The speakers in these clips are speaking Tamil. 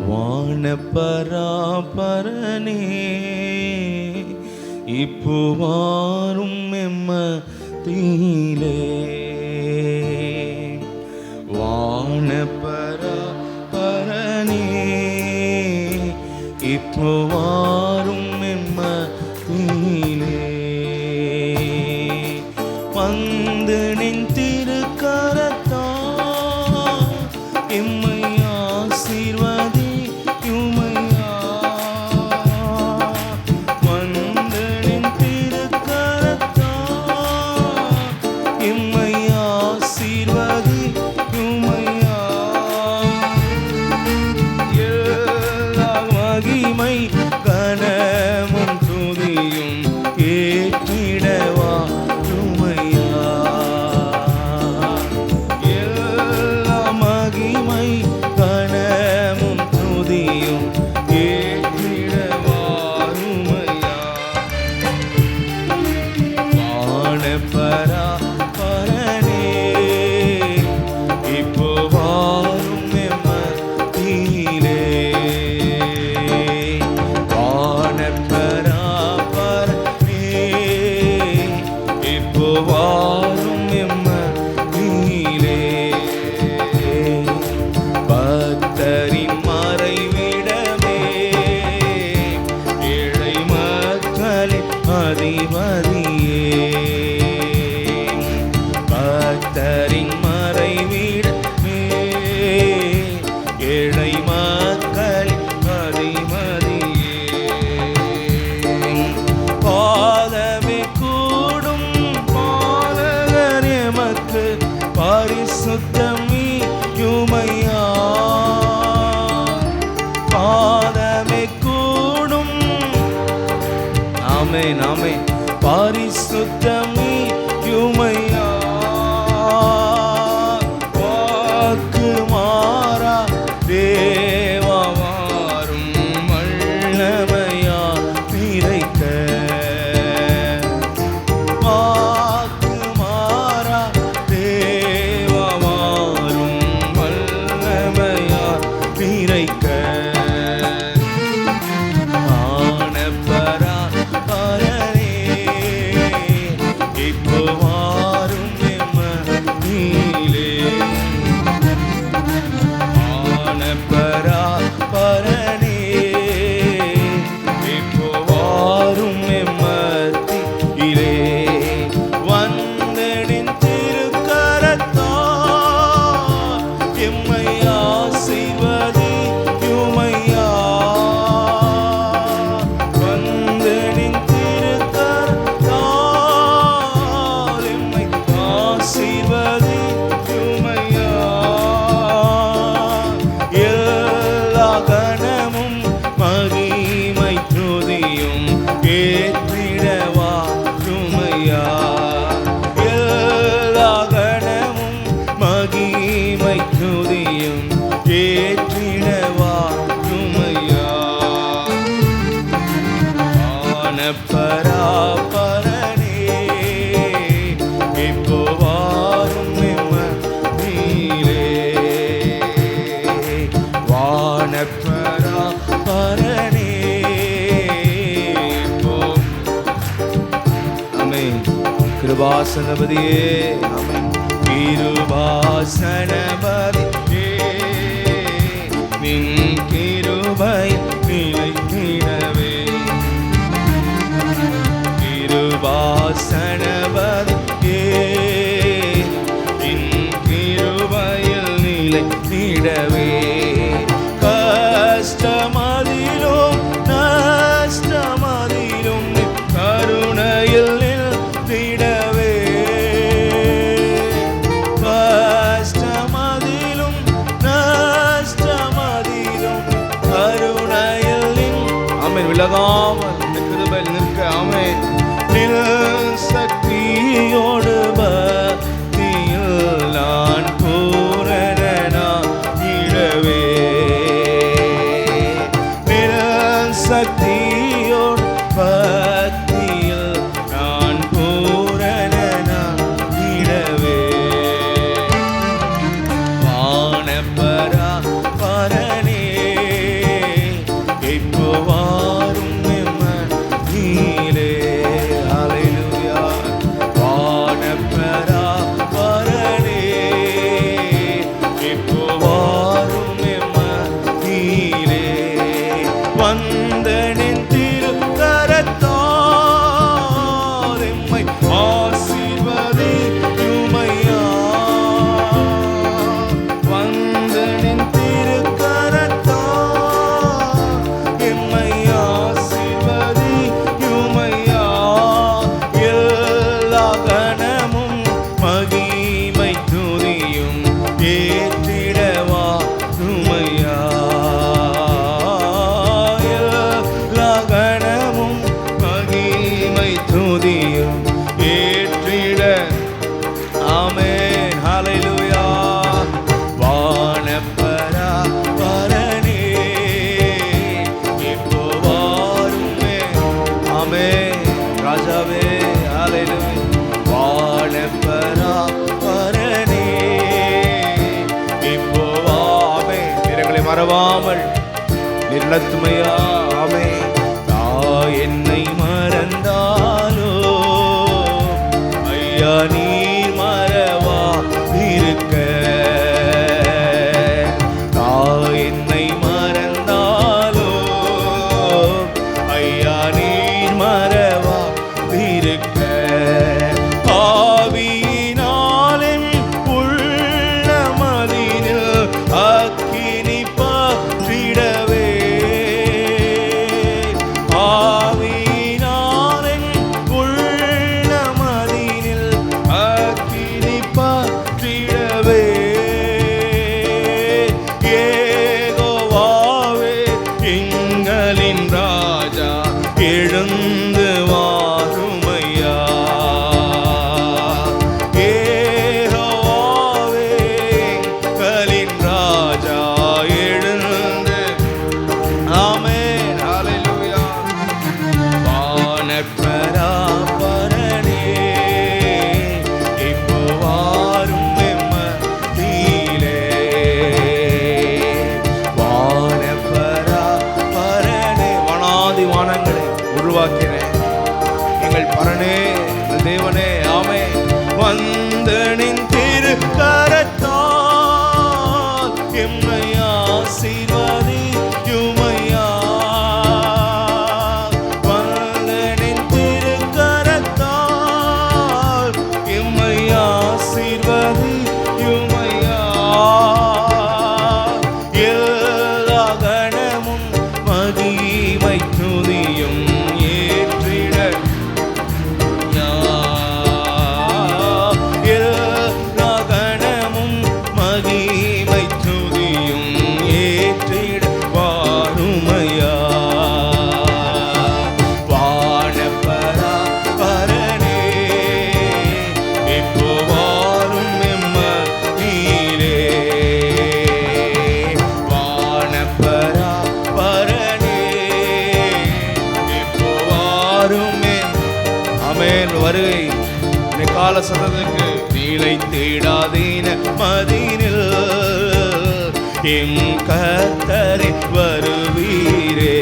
வானபராபரனே இப்போ வாரும் எம்மத்திலே. வானபராபரனே இப்போ வாரும் எம்மத்திலே. வந்து நின் திருக்கரத்தா எம்மை ஆசீர்வதியுமையா. வந்து நின் திருக்கரத்தா எம்மை ஆசீர்வதியுமையா. எல்லா மகிமை கனமும் துதியும் ஏற்றிடவா உமையா. எல்லா மகிமை கனமும் துதியும் ஏற்றிடவா உமையா. வானபராபரனே இப்போ வாரும் எம்மத்திலே. வானபராபரனே இப்போ வாரும் எம்மத்திலே. பக்தரின் மறைவிடமே ஏழை மக்களின் அதிபதியே. பக்தரின் மறைவிடமே ஏழை மக்களின் அதிபதியே. பாதமே கூடும் பாலகர் எமக்கு பரிசுத்தமியுமையா. பாதமே கூடும் ஆமென் ஆமென் பரிசுத்தமியுமையா. வாக்கு மாறா தேவா வாரும் வல்லமையா நிறைக்க. வாக்கு மாறா தேவா வாரும் வல்லமையா நிறைக்க. வானபராபரனே இப்போ வாரும் எம்மத்திலே. வானபராபரனே இப்போ வாரும் எம்மத்திலே. வந்தனின் திருக்கரத்தால் எம்மை ஆசீர்வதியுமையா. வந்தனின் திருக்கரத்தால் எம்மை ஆசீர்வதியுமையா. எல்லா கனமும் மகிமை துதியும் ஏற்றிடவா உமையா. எல்லா கனமும் மகிமை துதியும் ஏற்றிடவா உமையா. வானபராபரனே இப்போ வாரும் எம்மத்திலே. வானபராபரனே இப்போ ஆமென். கிருபாசனபதியே ஆமென். கிருபாசனபதியே நின் கிருபை நிலைத்திடவே. கிருபாசனபதியே நின் கிருபையில் நிலைத்திடவே. கஷ்டமதிலும் நஷ்டமதிலும் கருணையில் நிலைத்திடவே. கஷ்டமதிலும் நஷ்டமதிலும் கருணையில் ஆமென். விலகாமல் இந்த கிருபையில் நிற்க ஆமென். சக்தியோடு பக்தியில் நான் பூரணனாயிடவே. சக்தியோடு பக்தியில் நான் பூரணனாயிடவே. வானபராபரனே மறவாமல் நிலத்துமையா. ஆமென். தாய் என்னை மறந்தாலோ ஐயா நீர் மறவா இருக்க. தாய் என்னை மறந்தாலோ ஐயா நீர் மறவா இருக்க. ஆவியினாலின் உள்ள மதினில் அக்கினி பற்றிடவே. ஆவியினாலின் உள்ள மதினில் அக்கினி பற்றிடவே. யெகோவாவே எங்களின் ராஜா எழுந்து வாருமையா. யெகோவாவே எங்களின் ராஜா எழுந்து. ஆமென். ஹல்லேலூயா. வானப்பராபரனே இப்போ வாரும் எம்மத்திலே. வானப்பராபரனே வானாதி வானங்களை உருவாக்கினேன் எங்கள் பரனே எங்கள் தேவனே. ஆமென். வந்தனின் திருக்கரத்தால் எம்மை ஆசீர்வதியுமையா. வந்தனின் திருக்கரத்தால் எம்மை ஆசீர்வதியுமையா. எல்லா கணமும் மகிமை துதியும் ஏற்றிட. எல்லா கணமும் மகிமை துதியும் ஏற்றிட வாருமையா. வானப்பராபரனே இப்போ வாரும் எம்மத்திலே. வானப்பராபரனே இப்போ வாரும் என். ஆமென். வருகை கால சதத்துக்கு நீலை தேடாதீன மதினில் எம் கர்த்தரே வருவீரே.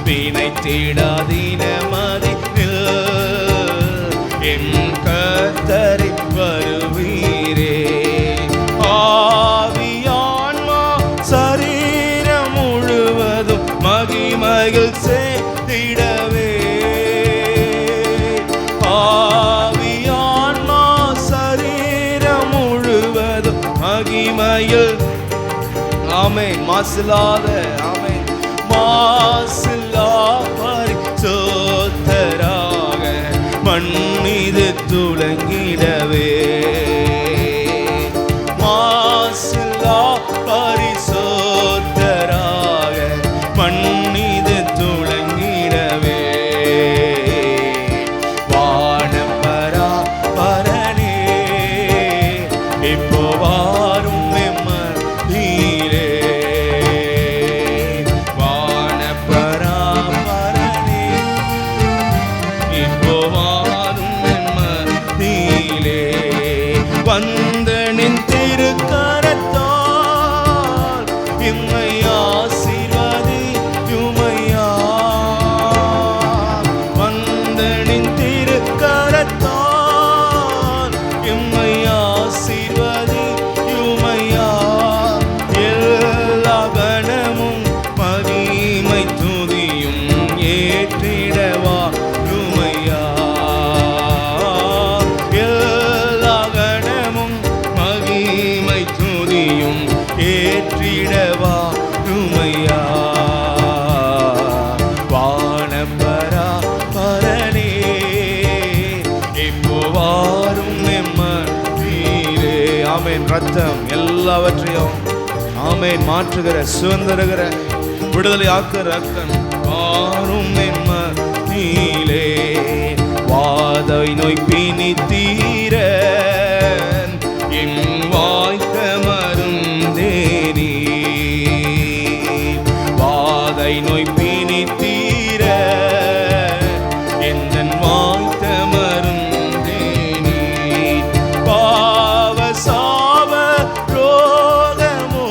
வீணை தேடாதீன மதினில் எம் கர்த்தரே வருவீரே. ஆவியான்மா சரீரம் முழுவதும் மகிமையில் சேர்த்திடவே. ஆவியான்மா சரீரம் முழுவதும் மகிமையில். ஆமென். மாசில்லாத. ஆமென். மாசில்லா பரிசுத்தராக மண் மீது துலங்கிடவே. மாசில்லா பரிசுத்தராக மண் மீது துலங்கிடவே. வானப்பராபரனே இப்போ வாரும் எம்மத்திலே. வானப்பராபரனே இப்போ வாரும் எம்மத்திலே. வந்தனின் திருக்கரத்தால் எம்மை ஆசீர்வதியுமையா. வந்தனின் திருக்கரத்தால் எம்மை ஆசீர்வதியுமையா. எல்லா கணமும் மகிமை துதியும் ஏற்றிடவா உமையா. எல்லா கணமும் மகிமை துதியும் ஏற்றிடவா உமையா. வானப்பராபரனே இப்போ வாரும் எம்மத்திலே. ஆமென். ரத்தம் எல்லாவற்றையும் ஆமென் மாற்றுகிற சுதந்திரகிற விடுதலை ஆக்குற ரத்தம் வாரும் எம்மத்திலே. வாதை நோய் பிணி தீர என் வாய்த்த மருந்தேனி. வாதை நோய் பிணி தீர எந்தன் வாய்த்த மருந்தேனி. பாவ சாப ரோகமோ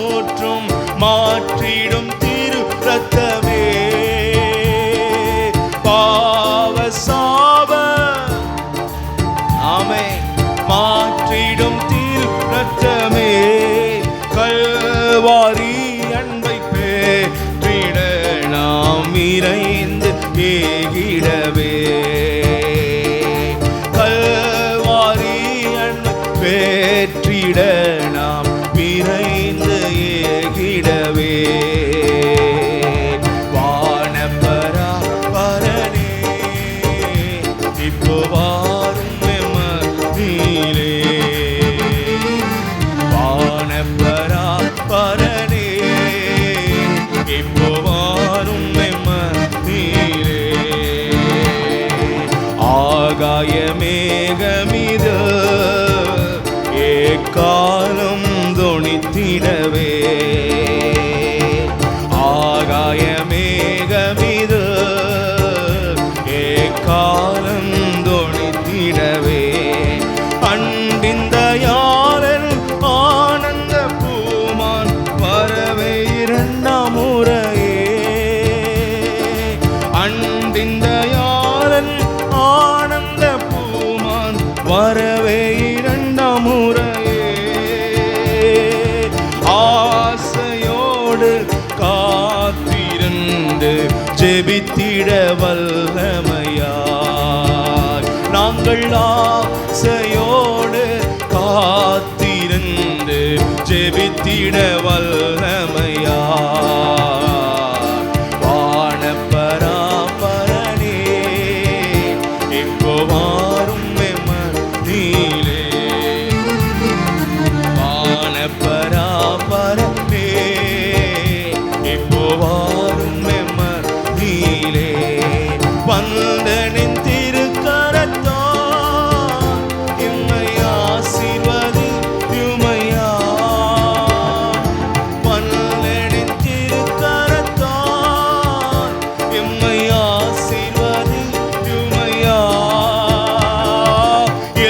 ஆசையோடு காத்திருந்து ஜெபித்திட வல்லமையாய். நாங்கள் ஆசையோடு காத்திருந்து ஜெபித்திட வல்லமையாய். வானபராபரனே இப்போ வாரும் எம்மத்திலே. வானபராபரனே இப்போ வாரும் எம்மத்திலே. வந்தனின் திருக்கரத்தால் எம்மை ஆசீர்வதியுமையா. வந்தனின் திருக்கரத்தால் எம்மை ஆசீர்வதியுமையா.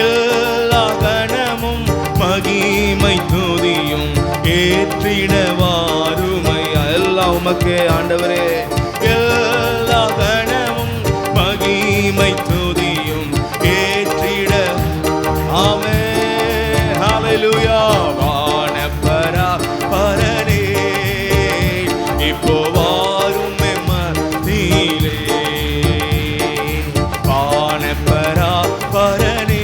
எல்லா கணமும் மகிமை துதியும் ஏற்றிட வாருமையா. எல்லாம் உமக்கே ஆண்டவரே. எல்லா கணமும் மகிமை துதியும் ஏற்றிட. ஆமென் ஹல்லேலூயா. வானபராபரனே இப்போ வாரும் எம்மத்திலே. வானபராபரனே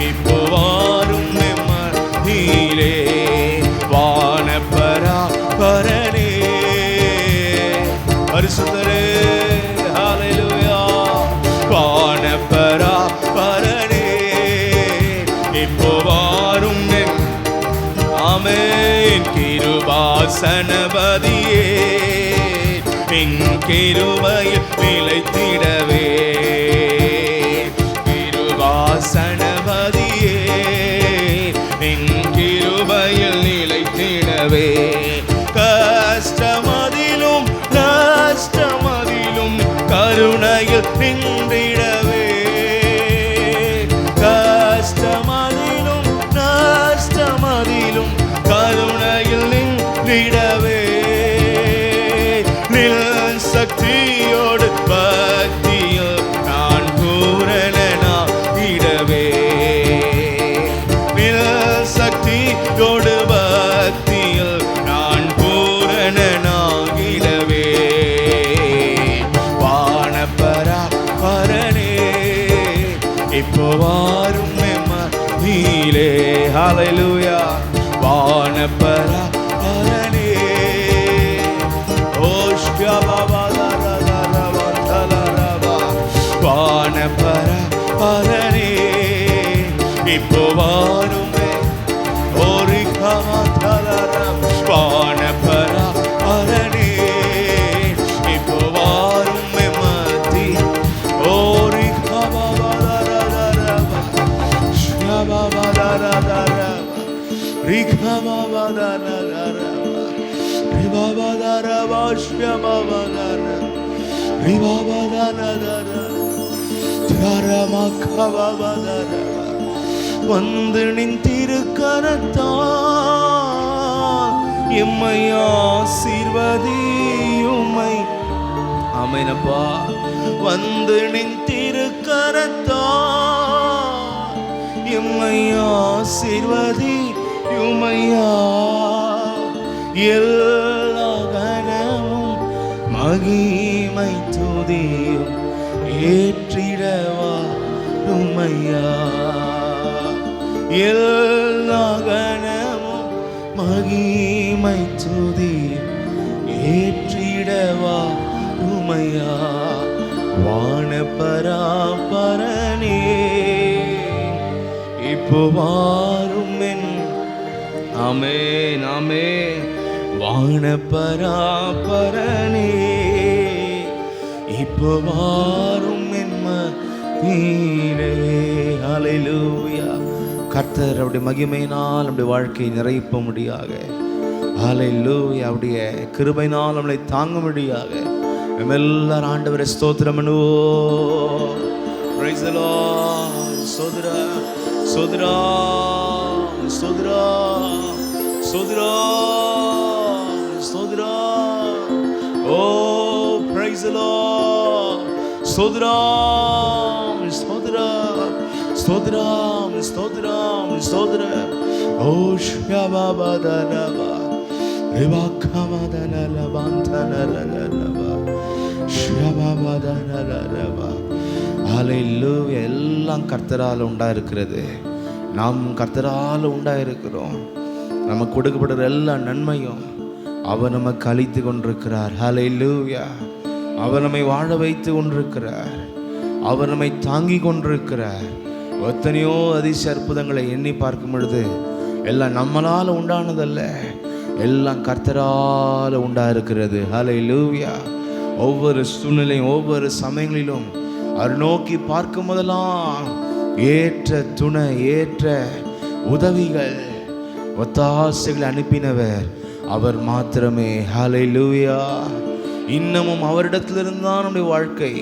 இப்போ வாரும் எம்மத்திலே. வானபராபரனே பரிசுத்தரே ஹல்லேலூயா. வானபராபரனே இப்போ வாரும் ஆமென். கிருபாசனபதியே என் கிருபையில் நிலைத்திடவே. கிருபாசனபதியே என் கிருபையில் நிலைத்திடவே. கஷ்டமதிலும் நஷ்டமதிலும் கருணையில் நின்றிடவே. கஷ்டமதிலும் நஷ்டமதிலும் கருணையில் நின்றிடவே. நில் சக்தியோடு பக்தியில் நான் பூரணனாகிடவே. நில் சக்தியோடு பக்தியில் நான் பூரணனாகிடவே. வானபராபரனே இப்போ வாரும் எம்மத்திலே. ஹல்லேலூயா. வானபராபரனே வானபராபரனே இப்போ வாருமே. வானபராபரனே இப்போ வாரும் எம்மத்தி. வந்து நின் திருக்கரத்தால் எம்மை ஆசீர்வதியுமை. ஆமெனப்பா. வந்து நின் திருக்கரத்தால் எம்மை ஆசீர்வதியுமையா. எல்லா கணமும் மகிமை துதியும் ஏற்றிடவா உமையா. எல்லா கணமும் மகிமை துதியும் ஏற்றிடவா உமையா. வானபராபரனே இப்போ வாரும் என். ஆமென் ஆமென். வானபராபரனே இப்போ வாரும் என்மத்திலே. ஹல்லேலூயா. கர்த்தர் அவருடைய மகிமையினால் நம்முடைய வாழ்க்கையை நிறைப்ப முடியாக. ஹல்லேலூயா. அவருடைய கிருபையினால் நம்மளை தாங்க முடியாக. நம்ம எல்லாரும் ஆண்டவரை ஸ்தோத்திரம் பண்ணுவோம். Praise the Lord. ஸ்தோத்ரா ஸ்தோத்ரா ஸ்தோத்ரா ஸ்தோத்ரா ஸ்தோத்ரா. ஓ பிரைஸ் தி லார்ட். ஸ்தோத்ரம் ஸ்தோத்ரம் ஸ்தோத்ரம் ஸ்தோத்ரம் ஸ்தோத்ரம். ஓ ஷபபதனபா ஹல்லேலூயா. எல்லாம் கர்த்தரால் உண்டாயிருக்கிறது. நாம் கர்த்தரால் உண்டாயிருக்கிறோம். நமக்கு கொடுக்கப்படுற எல்லா நன்மையும் அவர் நமக்கு அளித்து கொண்டிருக்கிறார். ஹல்லேலூயா. அவர் நம்மை வாழ வைத்து கொண்டிருக்கிறார். அவர் நம்மை தாங்கி கொண்டிருக்கிறார். எத்தனையோ அதிசய அற்புதங்களை எண்ணி பார்க்கும் பொழுது எல்லாம் நம்மளால் உண்டானதல்ல, எல்லாம் கர்த்தரால் உண்டாயிருக்கிறது. ஹல்லேலூயா. ஒவ்வொரு சூழ்நிலையும் ஒவ்வொரு சமயங்களிலும் அவர் நோக்கி பார்க்கும் போதெல்லாம் ஏற்ற துணை, ஏற்ற உதவிகள், ஒத்தாசைகள் அனுப்பினவர் அவர் மாத்திரமே. ஹல்லேலூயா. இன்னமும் அவரிடத்திலிருந்து தான் நம்முடைய வாழ்க்கை,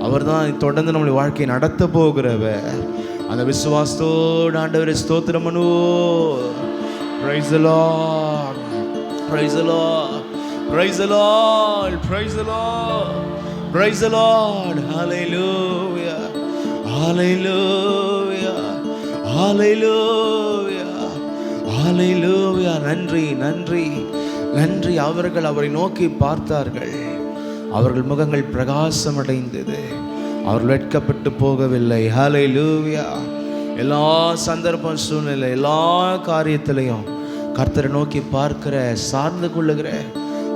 அவர் தான் தொடர்ந்து நம்முடைய வாழ்க்கையை நடத்த போகிறவர். அந்த விசுவாசத்தோடு ஆண்டவரை ஸ்தோத்திரம் பண்ணுவோம். Praise the Lord, praise the Lord, praise the Lord, praise the Lord, praise the Lord. Hallelujah, hallelujah, hallelujah, hallelujah. நன்றி, நன்றி, நன்றி. அவர்கள் அவரை நோக்கி பார்த்தார்கள். அவர்கள் முகங்கள் பிரகாசம் அடைந்தது. அவர்கள் வெட்கப்பட்டு போகவில்லை. ஹல்லேலூயா. எல்லா சந்தர்ப்பம் சூழ்நிலை எல்லா காரியத்திலையும் கர்த்தரை நோக்கி பார்க்கிற, சார்ந்து கொள்ளுகிற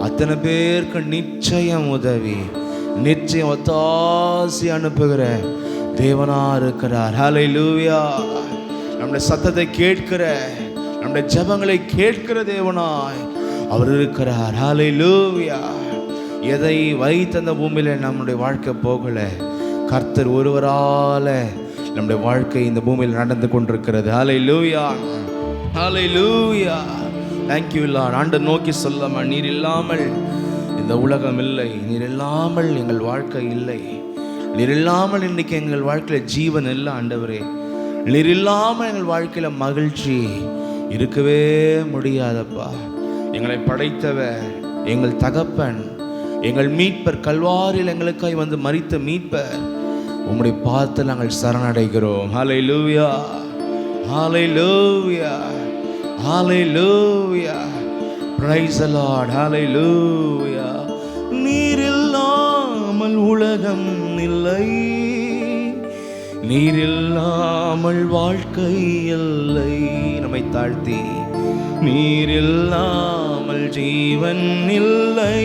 அத்தனை பேருக்கு நிச்சயம் உதவி, நிச்சயம் ஒத்தாசி அனுப்புகிற தேவனா இருக்கிறார். ஹல்லேலூயா. நம்முடைய சத்தத்தை கேட்கிற, நம்முடைய ஜெபங்களை கேட்கிற தேவனாய் அவர் இருக்கிறார். ஹல்லேலூயா. எதை வைத்து அந்த பூமியில நம்முடைய வாழ்க்கை போகல, கர்த்தர் ஒருவரால நம்முடைய வாழ்க்கை இந்த பூமியில் நடந்து கொண்டிருக்கிறது. ஹல்லேலூயா, ஹல்லேலூயா. Thank you Lord. ஆண்டவர் நோக்கி சொல்லமா, நீர் இல்லாமல் இந்த உலகம் இல்லை, நீர் இல்லாமல் எங்கள் வாழ்க்கை இல்லை, நீர் இல்லாமல் இன்னைக்கு எங்கள் வாழ்க்கையில் ஜீவன் இல்லை ஆண்டவரே, நீர் இல்லாமல் எங்கள் வாழ்க்கையில மகிழ்ச்சி இருக்கவே முடியாதப்பா. எங்களை படைத்தவர், எங்கள் தகப்பன், எங்கள் மீட்பர், கல்வாரியில் எங்களுக்காய் வந்து மரித்த மீட்பர், உம்முடைய பாதத்தில் நாங்கள் சரணடைகிறோம். ஹல்லேலூயா, hallelujah, hallelujah. Praise the Lord. ஹல்லேலூயா. நீர் இல்லாமல் உலகம் இல்லை, நீர் இல்லாமல் வாழ்க்கை இல்லை. நம்மை தாழ்த்தி, நீர் இல்லாமல் ஜீவன் இல்லை,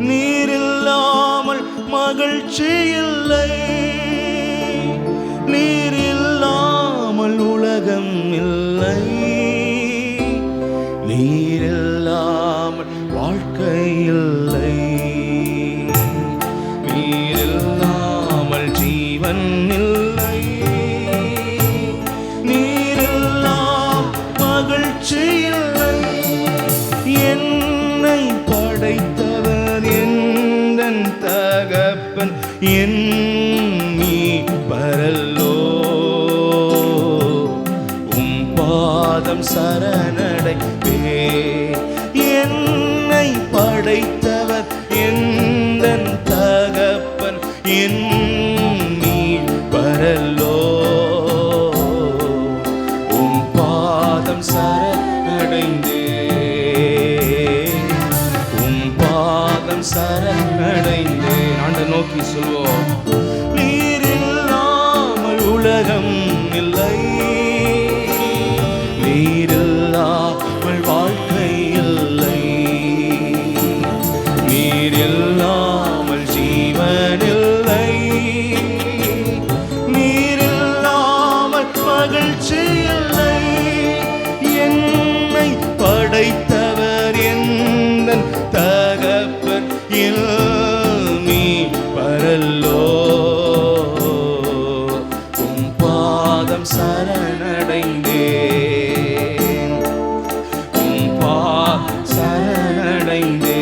நீர் இல்லாமல் மகிழ்ச்சி இல்லை, நீர் இல்லாமல் உலகம் இல்லை, நீர் இல்லாமல் வாழ்க்கை இல்லை, நீர் இல்லாமல் ஜீவன் இல்லை, நீர் இல்லாமல் மகிழ்ச்சி இல்லை. என்னை படைத்தவர் எந்தன் தகப்பன், என் மீட்பரல்லோ, உம் பாதம் சரணடைவே. என்னை படைத்தவர் எந்தன் தகப்பன், என் மீட்பரல்லோ, உம் பாதம் சரணடைந்தே, உம் பாதம் சரணடைந்தே. ஆண்டவரை நோக்கி சொல்வோம். நீர் இல்லாமல் உலகம் இல்லை, நீர் இல்லாமல் வாழ்க்கை இல்லை, நீர் இல்லாமல் ஜீவன் இல்லை, நீர் இல்லாமல் மகிழ்ச்சி இல்லை. என்னை படைத்தவர் எந்தன் தகப்பன், என் மீட்பரல்லோ, உம் பாதம் சரணடைந்தேன், உம் பாதம் சரணடைந்தேன்.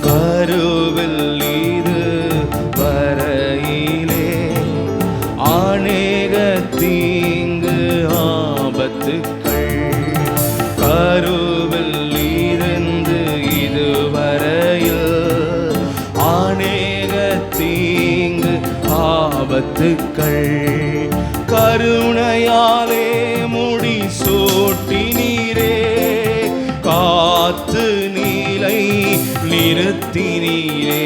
கருவில் இரு வரையிலே அநேக தீங்கு ஆபத்துக்கள், கருவில் இருந்து இதுவரையில் அநேக தீங்கு ஆபத்துக்கள், கருணையாலே முடி சூட்டினீரே, காத்து நீலை நிறுத்தினீரே.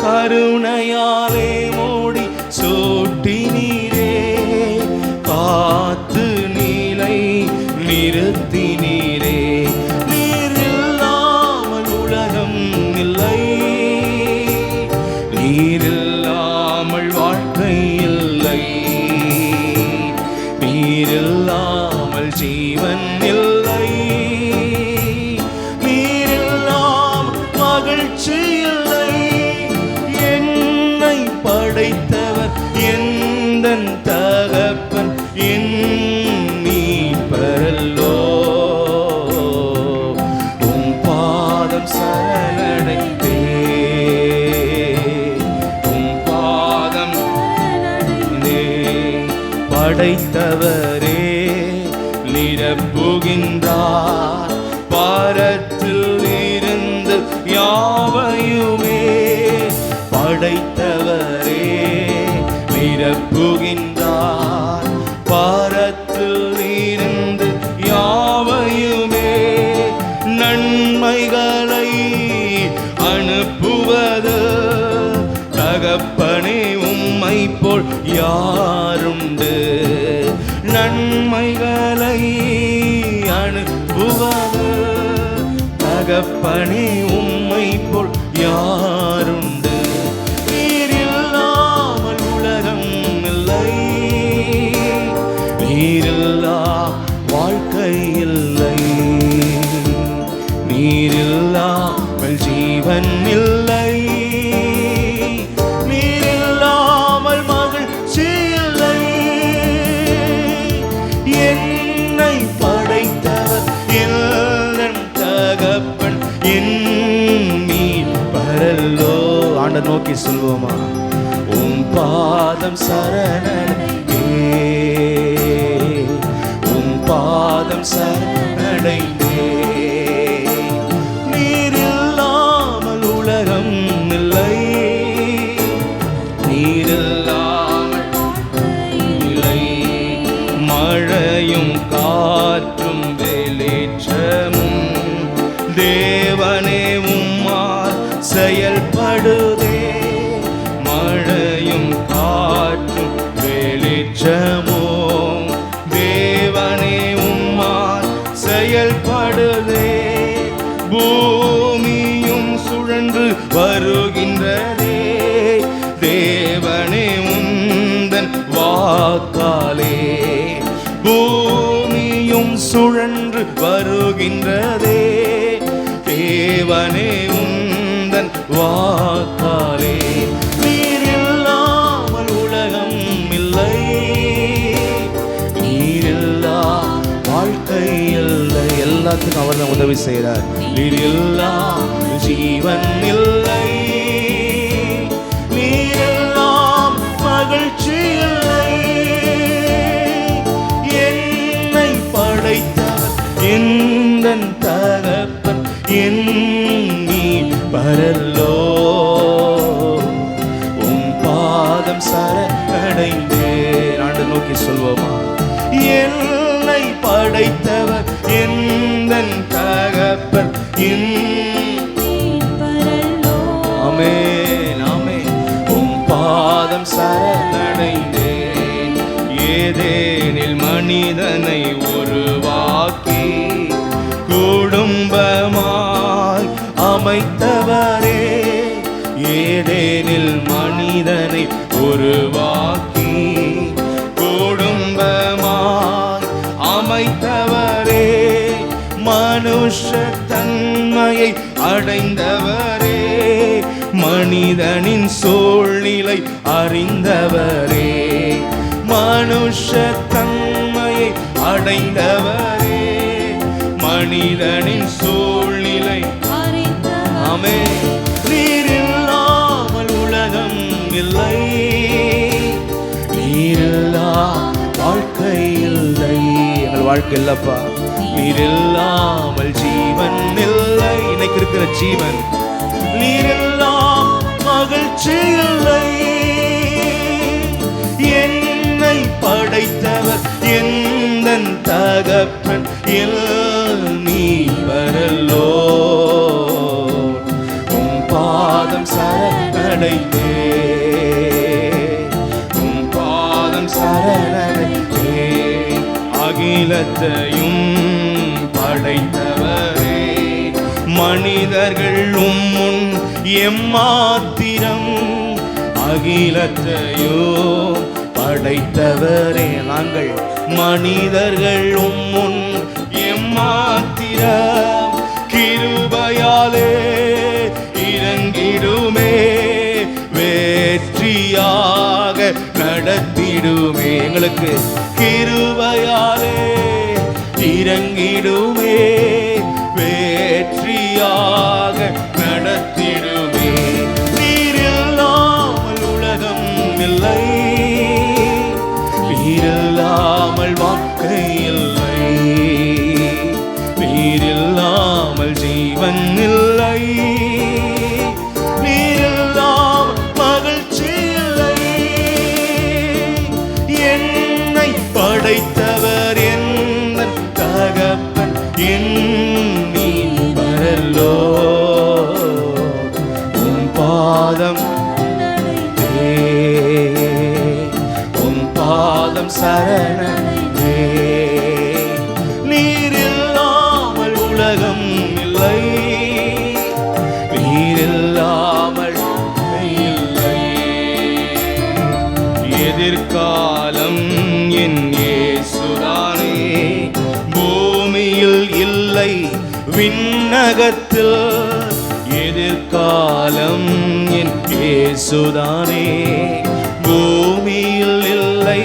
கருணையாலே மூடி சூட்டினீரே. காத்து நீலை நிறுத்தினீரே. நீர் இல்லாமல் உலகம் இல்லை. நீர் இல்லாமல் வாழ்க்கை இல்லை. நீர் இல்லாமல் ஜீவன் இல்லை. நீர் இல்லாமல் மகிழ்ச்சி இல்லை. என்னை படைத்தவர் எந்தன் தகப்பன் என் மீட்பரல்லோ. உம் பாதம் சரணடைந்தே. உம் பாதம் படைத்தவரே நிரப்புகின்றார் பாரத்தில் இருந்து யாவையுமே. படைத்தவரே நிரப்புகின்றார் பாரத்தில் இருந்து யாவையுமே. நன்மைகளை அனுப்புவது தகப்பனே உம்மை போல் யாருண்டு. நன்மைகளை அனுப்புவது தகப்பனே உம்மை போல் யாருண்டு. நீர் இல்லாமல் உலகம் இல்லை. நீரில்லா வாழ்க்கை இல்லை. நீரில்லாமல் ஜீவன் இல்லை. நீரில்லாமல் மகிழ்ச்சி இல்லை. என்னை படைத்தவர் என் தகப்பன் என் மீட்பரல்லோ. ஆண்டவரை நோக்கி சொல்வோமா? உம் பாதம் சரணடைந்தே. உம் பாதம் சரணடைந்தே. நீர் இல்லாமல் உலகம் இல்லை. நீர் இல்லாமல் இல்லை. மழையும் காற்றும் வெளிச்சமும் தேவனே உம்மால் செயல்படுதே. மழையும் காற்றும் வெளிச்சமும் தேவனே உம்மால் செயல்படுதே. பூமியும் சுழன்று வருகின்றதே. தேவனே உந்தன் வாக்காலே. பூமியும் சுழன்று வருகின்றதே. தேவனே உந்தன் வாக்காலே. நீர் இல்லாமல் உலகம் இல்லை. நீர் இல்லா வாழ்க்கை இல்லை. எல்லாத்துக்கும் அவர் தான் உதவி செய்கிறார். நீர் இல்லா ஜீவன் இல்லை. நீர் எல்லாம் மகிழ்ச்சி இல்லை. என்னை படைத்தவர் எந்தன் தகப்பன் என் மீட்பரல்லோ. உம் பாதம் சரணடைந்தே. ஆண்டவரை நோக்கி சொல்வோமா? என்னை படைத்தவர் எந்தன் தகப்பன் என் மீட்பரல்லோ. ஆமென் ஆமென். உம் பாதம் சரணடைந்தேன். ஏதேனில் மனிதனை உருவாக்கி குடும்பமாய் அமைத்தவரே. ஏதேனில் மனிதனை உருவாக்கி குடும்பமாய் அமைத்தவரே. மனுஷ தன்மையை அடைந்தவரே. மனிதனின் சூழ்நிலை அறிந்தவரே. மனுஷ தன்மையை அடைந்தவரே. மனிதனின் சூழ்நிலை ஆமென். நீர் இல்லாமல் உலகம் இல்லை. நீர் இல்லா வாழ்க்கை இல்லை. எங்கள் வாழ்க்கை இல்லப்பா. நீர் இல்லாமல் ஜீவன் இல்லை. இன்னைக்கு இருக்கிற ஜீவன். நீர் எல்லாம் மகிழ்ச்சி இல்லை. என்னை படைத்தவர் எந்தன் தகப்பன் எல் மீட்பரல்லோ. அடைந்தே, உம் பாதம் சரணடைந்தே. அகிலத்தையும் படைத்தவரே, மனிதர்கள் உம்முன் எம்மாத்திரம். அகிலத்தையோ படைத்தவரே, நாங்கள் மனிதர்கள் உம்முன் எம்மாத்திரம். கிருபையாலே இறங்கிடுமே, வெற்றியாக நடத்திடுமே. எங்களுக்கு கிருபையாலே இறங்கிடுமே, வெற்றியாக நடத்திடுமே. நீரில்லாமல் உலகம் இல்லை, நீரில்லாமல் வாழ்க்கை இல்லை, நீரில்லாமல் ஜீவன் இல்லை, நீரில்லாமல் மகிழ்ச்சி இல்லை. என்னை படைத்தவர் என்ன தகப்பன், நீ வரலோ. உம் பாதம் உம் பாதம் சரணடைந்தே. நீரில்லாமல் உலகம் இல்லை, நீரில்லாமல் இல்லை. எதிர்காலம் என் இயேசுதானே, பூமியில் இல்லை விண்ணகத்தில். எதிர்காலம் என் இயேசுதானே, பூமியில் இல்லை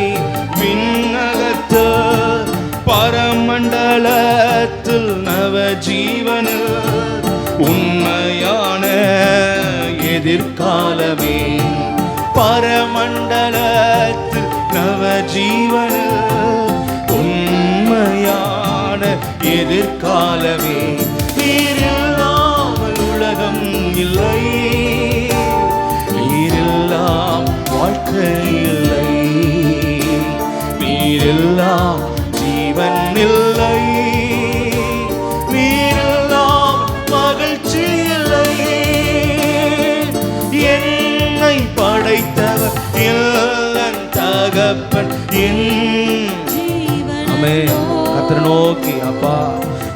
விண்ணகத்தில். பரமண்டலத்தில் நவஜீவனில் உண்மையான எதிர்காலமே. பரமண்டலத்தில் நவஜீவனில் உண்மையான எதிர்காலமே. நீரில்லாமல் உலகம் இல்லை, நீரில்லாம் வாழ்க்கை இல்லை, நீரில்லாம் ஜீவன் இல்லை, நீரில்லாம் மகிழ்ச்சி இல்லை. என்னை படைத்தவர் என் தகப்பன் அமே. கர்த்தரை நோக்கி அப்பா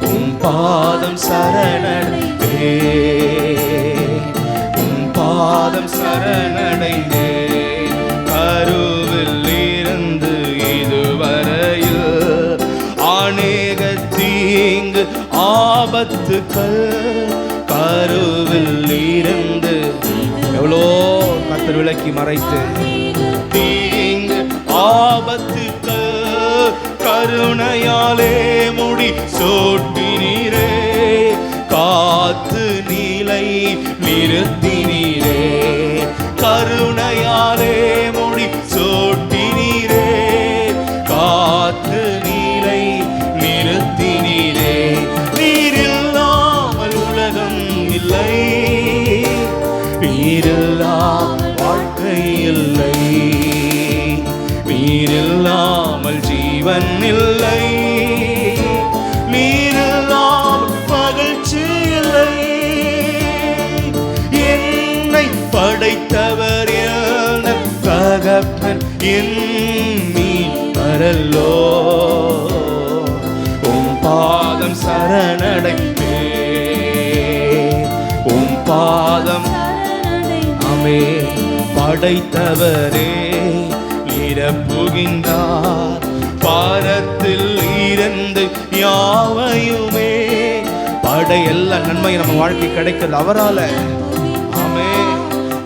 உம் பாதம் சரணடைந்தே, உம் பாதம் சரணடைந்தே. கருவில் இருந்து இதுவரையில் அநேக தீங்கு ஆபத்துக்கள். கருவில் இருந்து எவ்வளோ கர்த்தர் விலக்கி மறைத்து தீங்கு ஆபத்துக்கள். கருணையாலே முடி சூட்டினீரே, காத்து நீலை நிறுத்தினீரே. கருணையாலே முடி சூட்டினீரே, காத்து நீலை நிறுத்தினீரே. நீரில்லாமல் உலகம் இல்லை, நீரில்லா வாழ்க்கை இல்லை, நீரில்லாமல் ஜீவன் இல்லை, நீரில்லாமல் மகிழ்ச்சி இல்லை. என்னை படைத்தவர் என் தகப்பன் நீ வரலோ. உம் பாதம் சரணடைந்தே, உம் பாதம் அமே. படைத்தவரே நிரப்புகின்றார், பாரத்தில் இருந்து யாவையுமே. படை எல்லா நன்மை நம்ம வாழ்க்கை கிடைக்கிறது அவரால. ஆமே.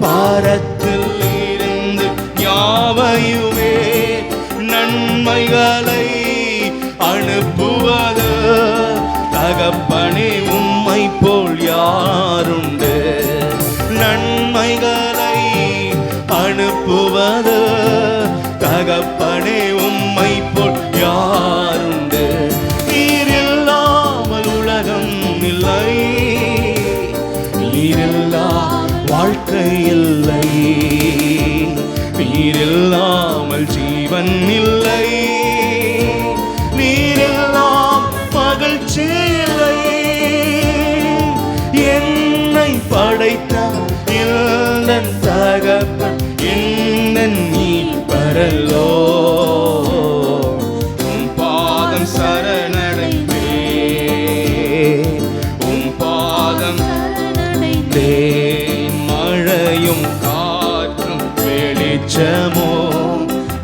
பாரத்தில் இருந்து யாவையுமே நன்மைகளை அனுப்புவது தகப்பனே, உம்மை போல் யாருண்டு. நன்மைகளை அனுப்புவது தகப்பனே, உம்மை போல் யாருண்டு. நீரில்லாமல் உலகம் இல்லை, நீரில்லா வாழ்க்கை இல்லை, நீரில்லாமல் ஜீவன் இல்லை, நீரெல்லாம் மகிழ்ச்சி இல்லை. என்னை படைத்த என் வெளிச்சமோ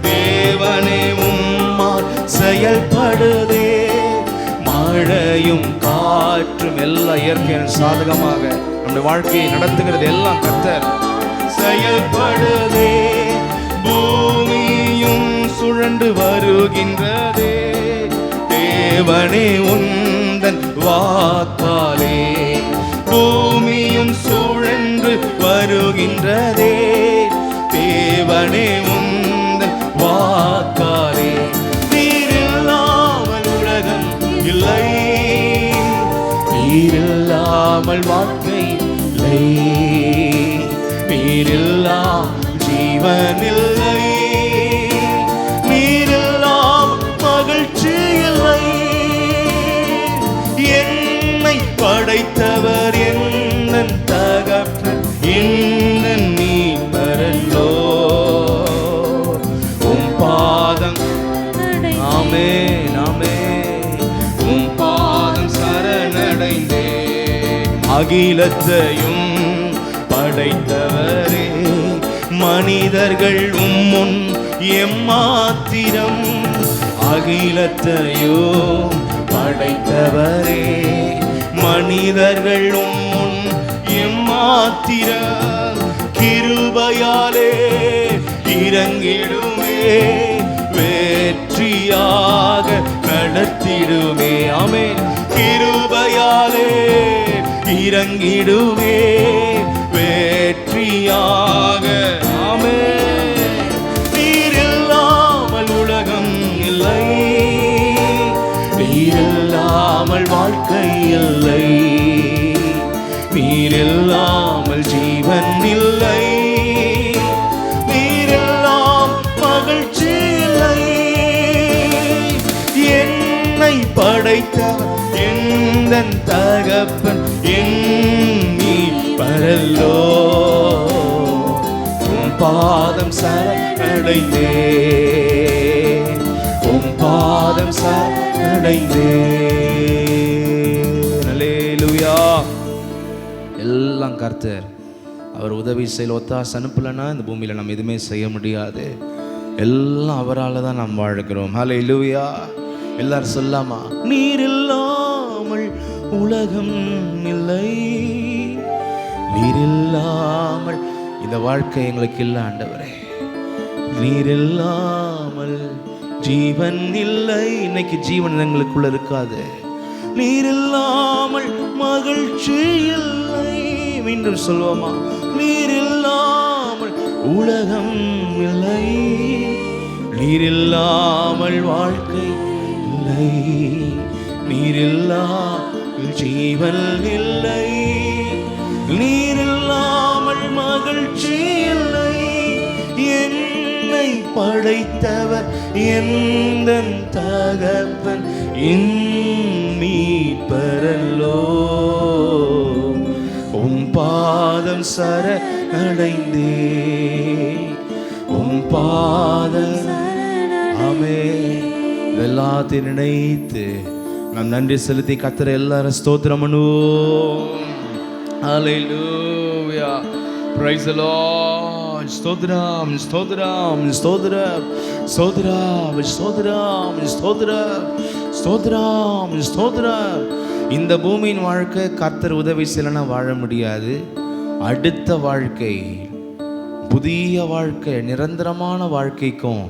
தேவனே உம்மால் செயல்படுதே. மழையும் காற்றும் எல்லாம் இயற்கையின் சாதகமாக நம்முடைய வாழ்க்கையை நடத்துகிறது எல்லாம் கர்த்தர் செயல்படுதே. பூமியும் சுழன்று வருகின்றதே தேவனே உந்தன் வாக்காலே. பூமியும் சுழன்று வருகின்றதே தேவனே உந்தன் வாக்காலே. நீரில்லாமல் உலகம் இல்லை, நீரில்லாமல் வாழ்க்கை இல்லை, நீரில்லா ஜீவன் இல்லை, நீரில்லாம் மகிழ்ச்சி இல்லை. என்னை படைத்தவர் என்னன் தகப்பன் என்னன் மீட்பரல்லோ. உம் பாதம் ஆமென் ஆமென், உம் பாதம் சரணடைந்தே. அகிலத்தையும் படைத்தவரே மனிதர்கள் உம்முன் எம்மாத்திரம். அகிலத்தையோ படைத்தவரே மனிதர்கள் உம்முன் எம்மாத்திரம். கிருபையாலே இறங்கிடுமே, வெற்றியாக நடத்திடுமே. ஆமென். கிருபையாலே இறங்கிடுமே, வெற்றியாக. ஆமென். நீரில்லாமல் உலகம் இல்லை, நீரில்லாமல் வாழ்க்கை இல்லை, நீரில்லாமல் ஜீவன் இல்லை, நீரெல்லாம் மகிழ்ச்சி இல்லை. என்னை படைத்தவர் எந்தன் தகப்பன் எண்ணி பரல்லோ. உம் பாதம் சரணடைந்தே, உம் பாதம் சரணடைந்தே. அல்லேலூயா. எல்லாம் கர்த்தர். அவர் உதவி செய்ய ஒத்தாசை அனுப்பலைன்னா இந்த பூமியில் நம்ம எதுவுமே செய்ய முடியாது. எல்லாம் அவரால் தான் நாம் வாழ்கிறோம். அல்லேலூயா. எல்லாரும் சொல்லாமா? நீர் இல்லாமல் உலகம் இல்லை, நீர் இல்லாமல் இந்த வாழ்க்கை எங்களுக்கு இல்லை ஆண்டவரே. நீர் இல்லாமல் ஜீவன் இல்லை. இன்னைக்கு ஜீவன் எங்களுக்குள்ள இருக்காது. நீர் இல்லாமல் மகிழ்ச்சி இல்லை. மீண்டும் சொல்வோமா? நீர் இல்லாமல் உலகம் இல்லை, நீர் இல்லாமல் வாழ்க்கை இல்லை, நீர் இல்லாமல் ஜீவன் இல்லை, நீர் இல்லாமல் மகிழ்ச்சி இல்லை. என்னை படைத்தவர் எந்தன் தகப்பன் என் மீட்பரல்லோ. உம் பாதம் சரணடைந்தே, உம் பாதம். ஆமென். எல்லாத்தையும் நினைத்து நாம் நன்றி செலுத்தி கர்த்தரை எல்லாரும் ஸ்தோத்திரம் பண்ணுவோம். ஹல்லேலூயா. Praise the Lord. ஸ்தோத்திரம் ஸ்தோத்திரம் ஸ்தோத்திரம் ஸ்தோத்திரம் ஸ்தோத்திரம் ஸ்தோத்திரம் ஸ்தோத்திரம் ஸ்தோத்திரம். இந்த பூமியின் வாழ்க்கை கர்த்தர் உதவி செய்யலைன்னா வாழ முடியாது. அடுத்த வாழ்க்கை, புதிய வாழ்க்கை, நிரந்தரமான வாழ்க்கைக்கும்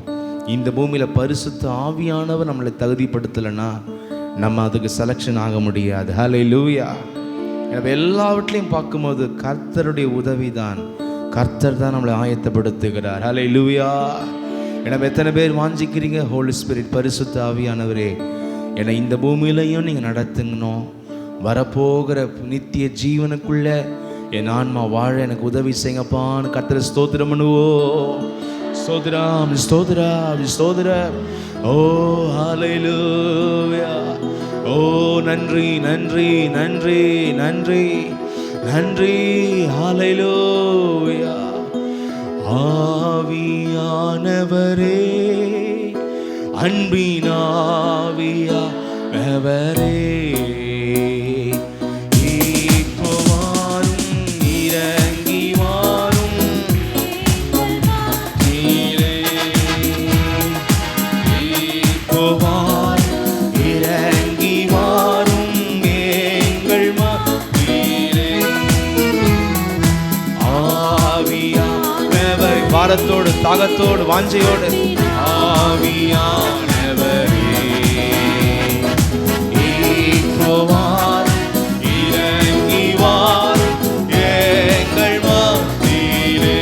இந்த பூமியில் பரிசுத்த ஆவியானவர் நம்மளை தகுதிப்படுத்தலைன்னா நம்ம அதுக்கு செலெக்ஷன் ஆக முடியாது. ஹல்லேலூயா. எல்லாவற்றையும் பார்க்கும்போது கர்த்தருடைய உதவி தான், கர்த்தர் தான் நம்மளை ஆயத்தப்படுத்துகிறார். ஹல்லேலூயா. எனவே எத்தனை பேர் வாஞ்சிக்கிறீங்க? ஹோலி ஸ்பிரிட், பரிசுத்த ஆவியானவரே, என்னை இந்த பூமியிலையும் நீங்கள் நடத்துங்கணும், வரப்போகிற நித்திய ஜீவனுக்குள்ள என் ஆன்மா வாழ எனக்கு உதவி செய்யுங்கப்பான்னு கர்த்தரை ஸ்தோத்திரம் பண்ணுவோம். ஸ்தோத்திரம் ஸ்தோத்திரம் ஸ்தோத்திரம். ஓ ஹல்லேலூயா. ஓ நன்றி நன்றி நன்றி நன்றி நன்றி. ஹல்லேலூயா. ஆவியானவரே, அன்பினாவியானவரே, இப்போ வாரும், இறங்கி வாரும், நீ பாரத்தோடு தாகத்தோடு வாஞ்சையோடு ஆவியானவரே இப்போ வாரும் இறங்கி வாரும் எங்கள் மத்தியிலே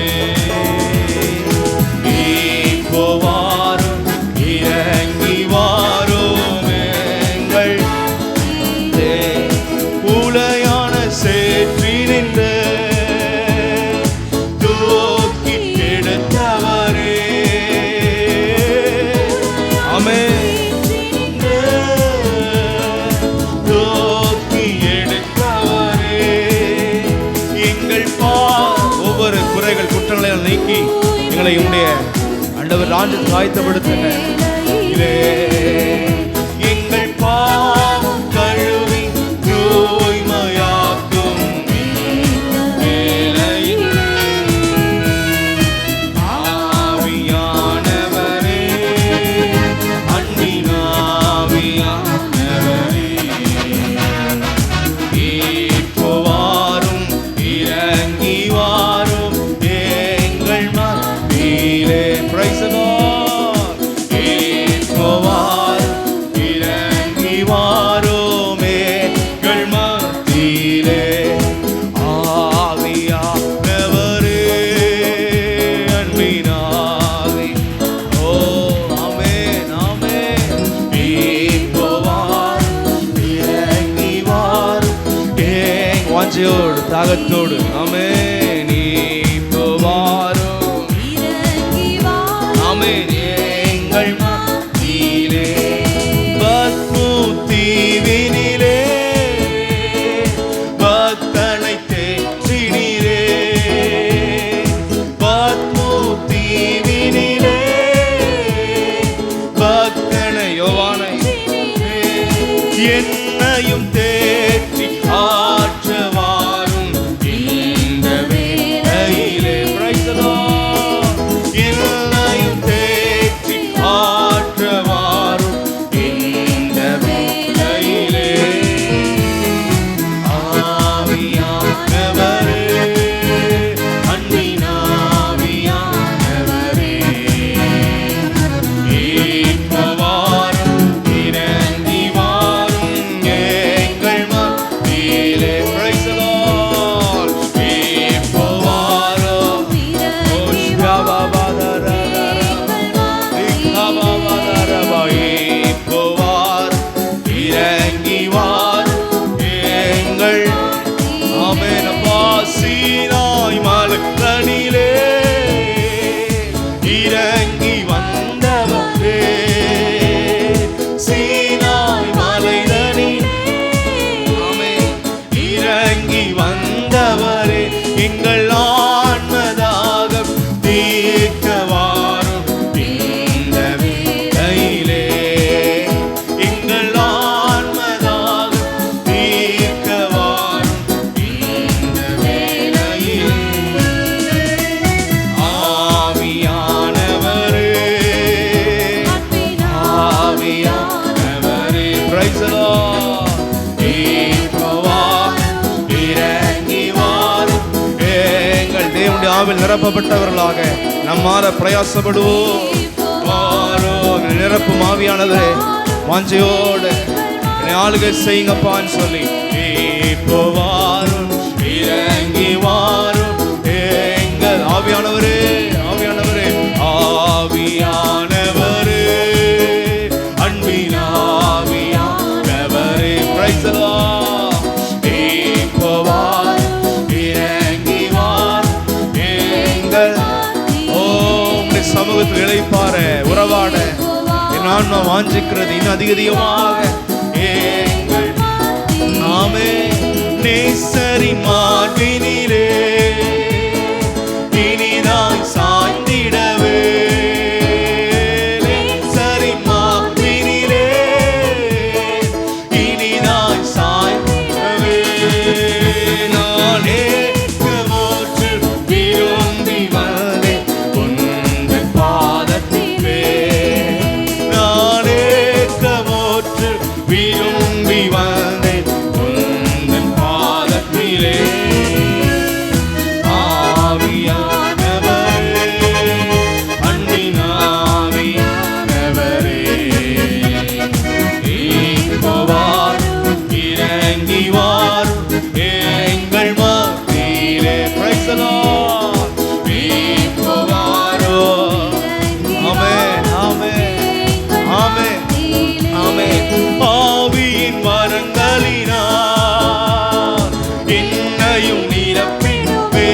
இப்போ வாரும் இறங்கி வாரும் எங்கள் உலையான சேற்றினின்ற தூக்கி எடுத்தவரே தூக்கி எடுத்தவரே எங்கள் ஒவ்வொரு குறைகள் குற்றங்களை நீக்கி எங்களை உடைய ஆண்டவர் ராஜ்யத்தை ஆயத்தப்படுத்துங்க. எங்கள் பாவம் கழுவி தூய்மையாக்கும் ஆவியானவரே அன்பின் ஆவியானவரே இப்போ வாரும் இறங்கி வாரும் எங்கள் மத்தியிலே. Price the Lord. இப்போ வாரும் இறங்கி வாரும் எங்கள் மத்தியிலே ஆவியானவரே அன்பின் ஆவி. ஓ ஆமென் ஆமென். இப்போ வாரும் இறங்கி வாரும் வாஞ்சையோடு தாகத்தோடு ஆமென். இப்போ வாரும் ஆமென் எங்கள் மத்தியிலே. பத்மு தீவினிலே பக்தனை தேற்றினீரே. பத்மு தீவினிலே பக்தனை யோவானை என்னையும் தேற்றி ஆற்றவாரும் இந்த வேளையிலே. Price the Lord. என்னையும் தேற்றி ஆற்றவாரும் இந்த வேளையிலே ஆவியானவரே அன்பின் ஆவியானவரே இப்போ வாரும் இறங்கி வாரும் எங்கள் மத்தியிலே. Price the Lord. இப்போ வாரும் இப்போ வாரும் இறங்கி வாரும் எங்கள் ஆமென் அப்பா. சீனாய் மலைத்தனிலே இறங்கி வந்தவரே. சீனாய் மலைதனிலே ஆமென் இறங்கி வந்தவரே. எங்கள் ஆன்மதாகம் தீர்க்க வாரும் இந்த வேளையிலே. எங்கள் ஆன்மதாகம் தீர்க்க வாரும் இந்த வேளையிலே. ஆவியானவரே ஆவியானவரே. Price the Lord. இப்போ வாரும் இறங்கி வாரும் எங்கள் தேவனுடைய ஆவியில் நிரப்பப்பட்டவர்களாக நம்மால பிரயாசப்படுவோம். வாரும் நிரப்பும் ஆவியானவரே வாஞ்சையோடு என்னை ஆளுகை செய்யுங்கப்பான்னு சொல்லி இப்போ வாரும் இறங்கி வாரும் எங்கள் ஆவியானவரே ஆவியானவரே ஆவியானவரே அன்பின் ஆவியானவரே. Price the Lord. இப்போ வாரும் இறங்கி வாரும் எங்கள் உம்முடைய சமூகத்தில் இளைப்பாற உறவாட என் ஆன்மா வாஞ்சிக்கிறது இன்னும் அதிகமாக. எங்கள் ஆமென் நேசரின் மார்பினிலே இனிதாய் சாய்ந்திடவே. நேசரின் மார்பினிலே இனிதாய் சாய்ந்திடவே. நானே கமோற்று விரும்பி வந்தேன் உந்தன் பாதத்திலே. நானே கமோற்று விரும்பி வந்தேன் உந்தன் பாதத்திலே. Praise the Lord. நீக்குவாரோ. ஆமென், ஆமென், ஆமென், ஆமென். ஆவியின் வரங்களினால் என்னையும் நிரப்பிடுவே.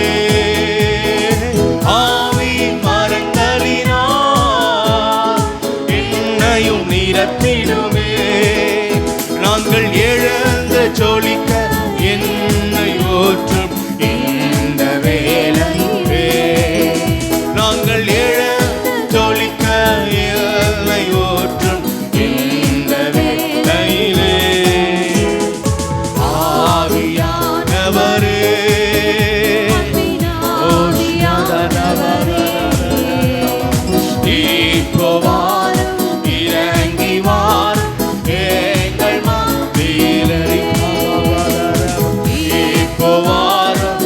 ஆவியின் வரங்களினால் என்னையும் நிரப்பிடுவே. நாங்கள் எழுந்த ஜொலிக்க என்னை ஊற்றும் இந்த வேளையிலே. நாங்கள் எழுந்த ஜொலிக்க என்னை ஊற்றும் இந்த வேளையிலே. ஆவியானவரே, இப்போ வாரும், இறங்கி வாரும் எங்கள் மத்தியிலே. இப்போ வாரும்,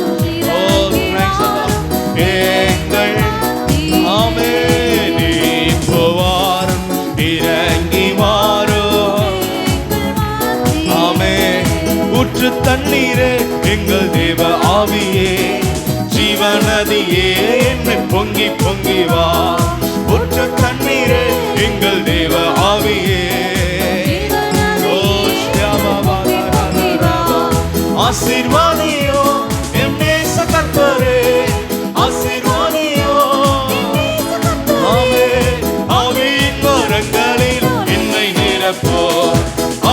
எங்கள் ஆமென். இப்போ வாரும், இறங்கி வாரும். ஆமென். ஊற்று தண்ணீரே எங்கள் தேவ ஆவியே, ஜீவநதியே என்னை பொங்கி பொங்கி வா. ஊற்று தண்ணீரே எங்கள் தேவ ஆவியே. ஆசீர்வாதியோ என் நேச கர்த்தரே, ஆசீர்வாதியோ. ஆமென். ஆவியின் வரங்களில் என்னை நிரப்போ.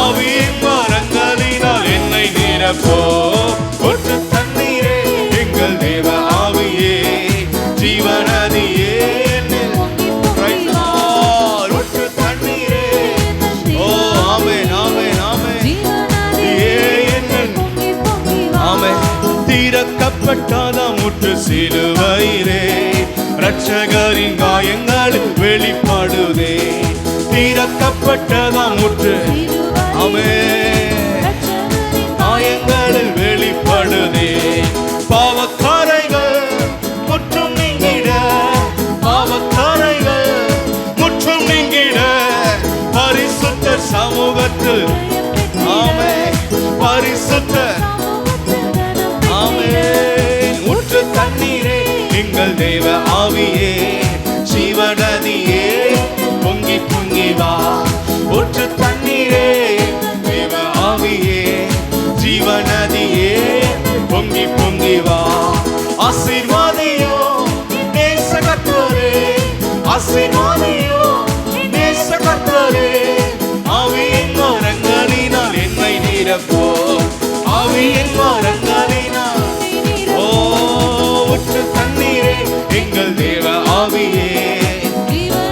ஆவியின் வரங்களினால் என்னை நிரப்போ. ஊற்று தண்ணீரே எங்கள் தேவ ஆவியே, ஜீவநதியே என்னில். Praise the Lord. ஊற்று தண்ணீரே. ஓ ஆமென், ஆமென், ஆமென். திறக்கப்பட்டதாம் ஊற்று சிலுவையிலே, இரட்சகரின் காயங்களில் வெளிப்படுதே. திறக்கப்பட்டதாம் ஊற்று, ஆமென், காயங்களில் வெளிப்படுதே. பாவக்காரைகள் முற்றும் நீங்கிட, பாவக்காரைகள் முற்றும் நீங்கிட, பரிசுத்த சமூகத்தில், ஆமென், பரிசுத்த. ஆமென். ஊற்று தண்ணீரே எங்கள் தேவ ஆவியே, ஜீவநதியே பொங்கி பொங்கி வா. ஊற்று தண்ணீரே தேவ ஆவியே, ஜீவநதியே பொங்கி பொங்கி வா. ஆசீர்வாதியோ நேச கர்த்தரே, ஆசீர்வாதியோ நேச கர்த்தரே. ஆவியின் வரங்களினால் என்னை நிரப்போ. ஆவியின் வரங்களினால். ஓ ஊற்று தண்ணீரே எங்கள் தேவ ஆவியே.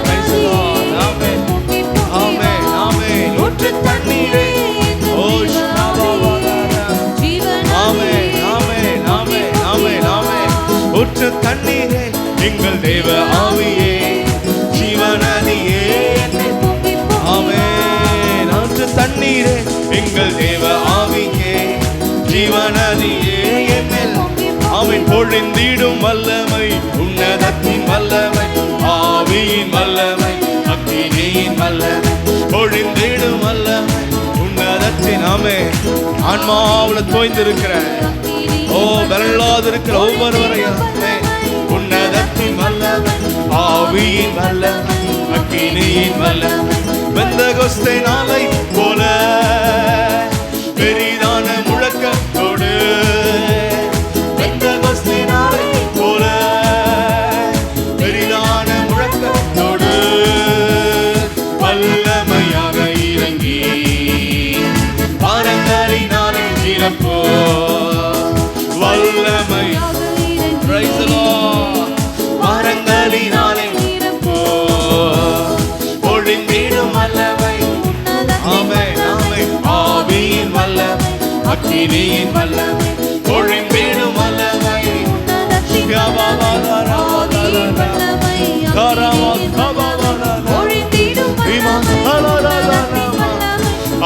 Praise the Lord. ஆமென், ஆமென், ஆமென். ஊற்று தண்ணீரே. ஓ ஆமென், ஆமென், ஆமென், ஆமென், ஆமென். ஊற்று தண்ணீரே எங்கள் தேவ ஆவியே, ஜீவநதியே. ஆமென். ஊற்று தண்ணீரே எங்கள் தேவ ஆவியே, ஜீவநதியே என்னில். ஆமென். பொழிந்திடும் வல்லமை, உன்னதத்தின் வல்லமை, ஆவியின் வல்லமை, அக்கினியின் வல்லமை. பொழிந்திடும் வல்லமை, உன்னதத்தின். ஆமென். ஆன்மாவுல தோய்ந்திருக்கிற, ஓ வரலாது இருக்கிற ஒவ்வொருவரையும், உன்னதத்தின் வல்லமை, ஆவியின் வல்லமை, அக்கினியின் வல்லமை. பெந்தெகோஸ்தே நாளை போல பெரிதான முழக்கத்தோடு, பெந்தெகோஸ்தே நாளை போல பெரிதான முழக்கத்தோடு, வல்லமையாக இறங்கி வரங்களினாலே நிரப்போ. வல்லமை. Praise the Lord. வரங்களினாலே நிரப்போ. பொழிந்திடும் வல்லமை, ஆமென், ஆமென். ஆவியின் வல்லமை, அக்கினியின் வல்லமை, பொழிந்திடும் வல்லமை.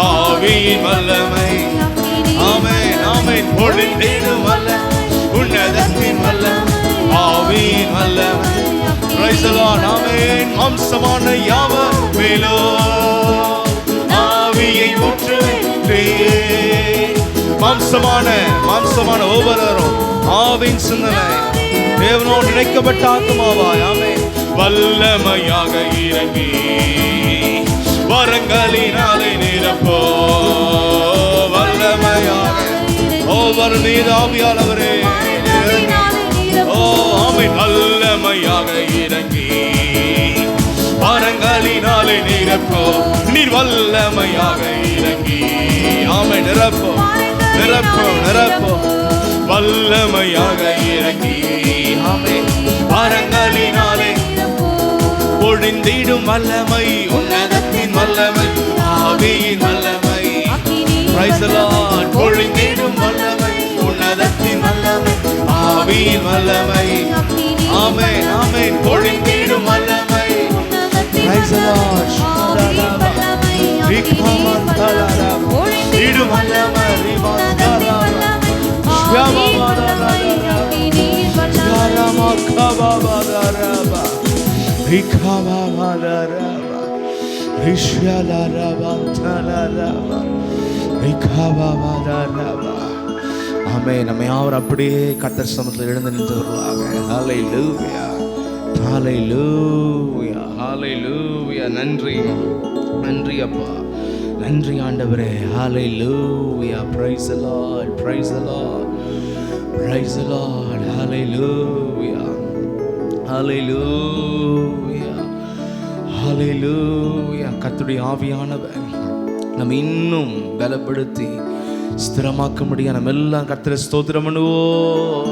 ஆவியின் வல்லமை, ஆமென், ஆமென். பொழிந்திடும் வல்லமை, உன்னதத்தின் வல்லமை, ஆவியின் வல்லமை. Praise the Lord. ஆமென். மாம்சமான யாவர் மேலோ ஆவியை ஊற்றுவே. மாம்சமான ஒவ்வொருவரும் ஆவின் சிந்தனை தேவனோடு இணைக்கப்பட்ட ஆத்மாவாய் ஆமென் வல்லமையாக இறங்கி வரங்களினாலே நிரப்போ வல்லமையாக ஒவ்வொரு நீர் ஆவியானவரே ஆமென் வல்லமையாக இறங்கி வரங்களினாலே நிரப்போ நீர் வல்லமையாக இறங்கி ஆமென் நிரப்போ வல்லமையாக இறங்கி ஆமென் வரங்களினாலே பொழிந்திடும் வல்லமை உன்னதத்தின் வல்லமை ஆவியின் வல்லமை பிரைஸ் தி லார்ட் பொழிந்திடும் வல்லமை உன்னதத்தின் வல்லமை ஆவியின் வல்லமை ஆமென் ஆமென் பொழிந்திடும் வல்லமை பிரைஸ் தி லார்ட் ரிகமந்தலரா பொழிந்திடும் வல்லமை ரிமந்தலரா ஷியாமவரரா ஷியாமகபவரரா ரிகமவரரா ரிஷ்யலரா தலரா ரிகமவரரா ஆமென். நம்மை யாவர் அப்படியே கர்த்தர் சமூகத்தில் எழுந்து நின்றவர்களாக ஹல்லேலூயா ஹல்லேலூயா ஹல்லேலூயா. நன்றி அப்பா, நன்றி ஆண்டவரே. Hallelujah. Praise the Lord, praise the Lord, praise the Lord. Hallelujah hallelujah hallelujah. கர்த்தருடைய ஆவியானவர் நம்ம இன்னும் பலப்படுத்தி ஸ்திரமாக்க முடியும். நம்ம எல்லாம் கர்த்தரை ஸ்தோத்திரம் பண்ணுவோம்.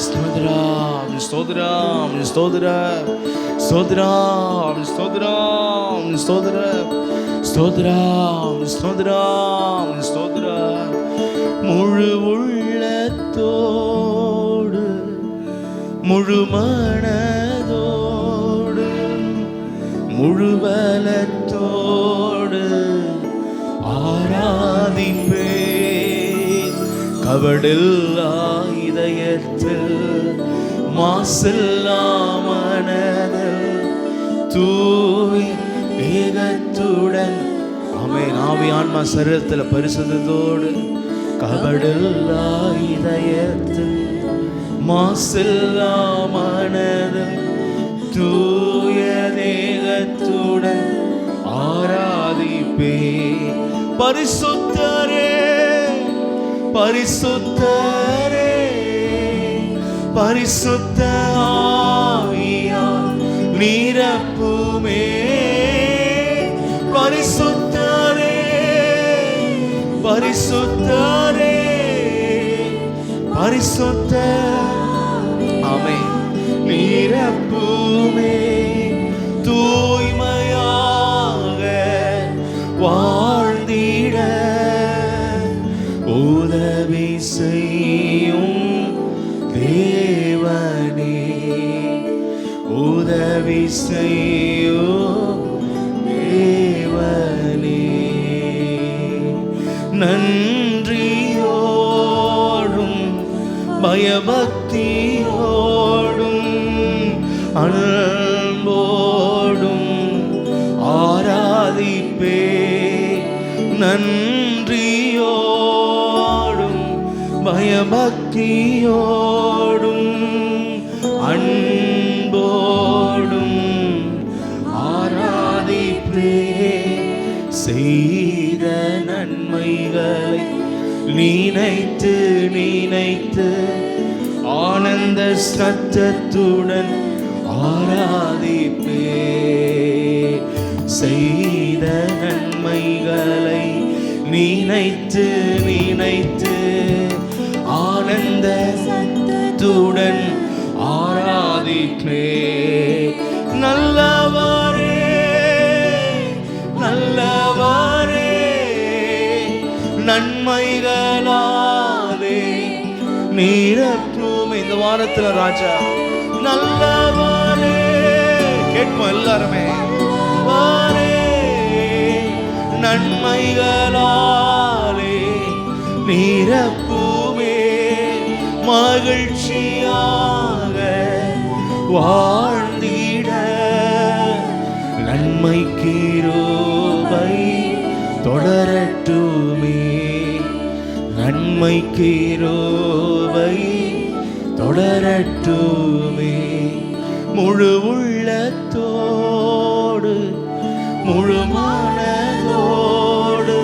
ஸ்தோத்திரம் ஸ்தோத்திரம் ஸ்தோத்திரம் ஸ்தோத்திரம் ஸ்தோத்திரம் ஸ்தோத்திரம் ஸ்தோத்திரம் ஸ்தோத்திரம் ஸ்தோத்திரம். முழு உள்ளத்தோடு முழு மனதோடு முழு பலத்தோடு ஆராதிப்பேன். கபடில்லா இதயத்தில் மாசில்லா மனதில் தூய் ஏகத்துடன் ஆமென் ஆவி ஆன்மா சரீரத்தில் பரிசுத்தத்தோடு கபடில்லா இதயத்தில் மாசில்லா மனதில் தூய தேகத்துடன் ஆராதிப்பே. பரிசுத்தரே பரிசுத்தரே பரிசுத்த ஆவியால் நிரப்புமே. பரிசுத்தரே பரிசுத்தரே பரிசுத்த ஆமென் நிரப்புமே. தூய்மையாக வாழ்ந்திட உதவி செய்யும் தேவனே, உதவி செய்யும் தேவனே. நன்றியோடும் பயபக்தியோடும் அன்போடும் ஆராதிப்பே. நன்றியோடும் பயபக்தியோடும் அன்போடும் ஆராதிப்பே. செய்த நன்மைகளை நினைத்து நினைத்து ஆனந்த சத்தத்துடன் ஆராதிப்பே. செய்த நன்மைகளை நினைத்து நினைத்து ஆனந்த சத்தத்துடன் ஆராதிப்பே. நல்லவரே நல்லவரே நன்மைகளாலே நிரப்பும். இந்த வாரத்துல ராஜா நல்லவரே கேட்போம் எல்லாருமே. நன்மைகளாலே நிரப்புமே. மகிழ்ச்சியாக வாழ்ந்திட நன்மை கிருபை தொடரட்டுமே. நன்மை உம்மை கிருபை தொடரட்டுமே. முழு உள்ளத்தோடு முழு மனதோடு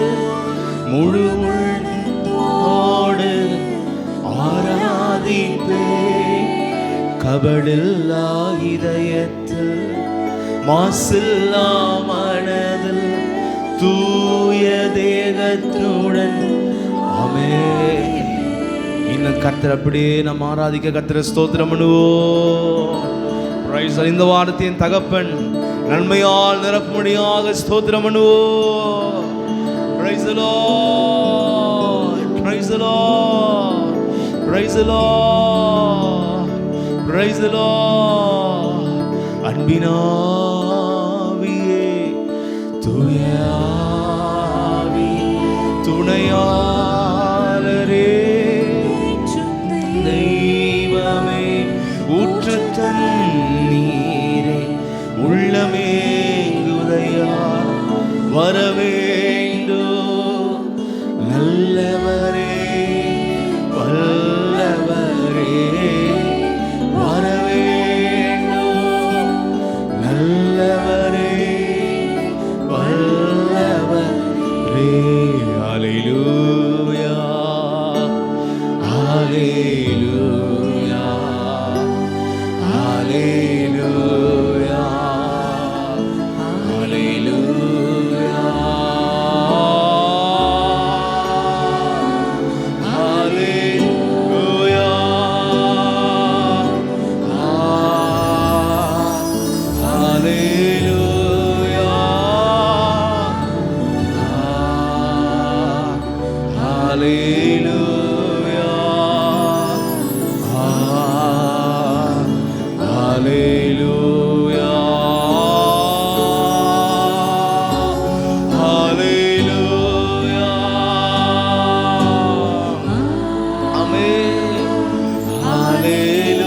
முழு உள்ளத்தோடு ஆராதிப்பே. கபடில்லா இதயத்தில் மாசில்லா மனதில் தூய தேகத்துடன். ஆமென். இன்னும் கர்த்தர் அப்படியே நம்ம ஆராதிக்க கர்த்தரை ஸ்தோத்திரம் பண்ணுவோம். இந்த வாரத்தின் தகப்பன் நன்மையால் நிரப்பும்படியாக ஸ்தோத்திரம் பண்ணுவோம். Praise the Lord, praise the Lord, praise the Lord, praise the Lord. அன்பினாவியே தூய ஆவி துணையாளரே தெய்வமே ஊற்று தண்ணீரே உள்ளமே உதயா வரவேண்டும். நல்லவரே வல்லவரே வரவேண்டும். நல்லவரே வல்லவரே. ஹல்லேலூயா hallelujah hallelujah hallelujah hallelujah hallelujah hallelujah hallelujah ஹல்லேலூயா. ஆமென். ஹல்லேலூயா